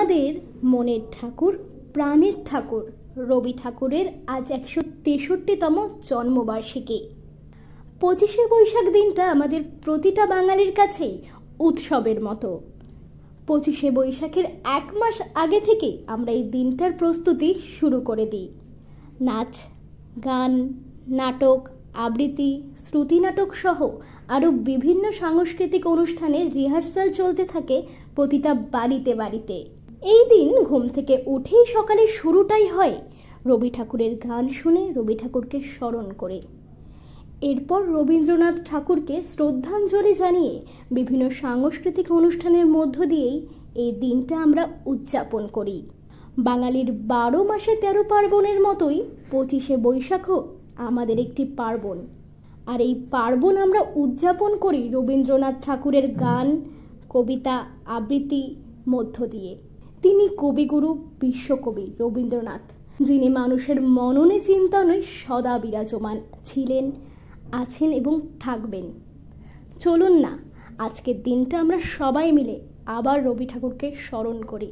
আমাদের মনের ঠাকুর, প্রাণের ঠাকুর রবি ঠাকুরের আজ 163তম জন্মবার্ষিকী। 25শে বৈশাখ দিনটা আমাদের প্রতিটা বাঙালির কাছেই উৎসবের মতো। 25শে বৈশাখের 1 মাস আগে থেকে আমরা এই দিনটার প্রস্তুতি শুরু করে দিই। নাচ, গান, নাটক, আবৃত্তি, শ্রুতি নাটক সহ আরও বিভিন্ন সাংস্কৃতিক অনুষ্ঠানের রিহার্সাল চলতে থাকে প্রতিটা বাড়িতে বাড়িতে। এই দিন ঘুম থেকে উঠেই সকালের শুরুটাই হয় রবি ঠাকুরের গান শুনে, রবি ঠাকুরকে স্মরণ করে। এরপর রবীন্দ্রনাথ ঠাকুরকে শ্রদ্ধাঞ্জলি জানিয়ে বিভিন্ন সাংস্কৃতিক অনুষ্ঠানের মধ্য দিয়েই এই দিনটা আমরা উদযাপন করি। বাঙালির 12 মাসে 13 পার্বণের মতোই 25শে বৈশাখও আমাদের একটি পার্বণ। আর এই পার্বণ আমরা উদযাপন করি রবীন্দ্রনাথ ঠাকুরের গান, কবিতা, আবৃত্তি মধ্য দিয়ে। তিনি কবিগুরু, বিশ্বকবি রবীন্দ্রনাথ, যিনি মানুষের মননে চিন্তনে সদা বিরাজমান ছিলেন, আছেন এবং থাকবেন। চলুন না আজকের দিনটা আমরা সবাই মিলে আবার রবি ঠাকুরকে স্মরণ করি।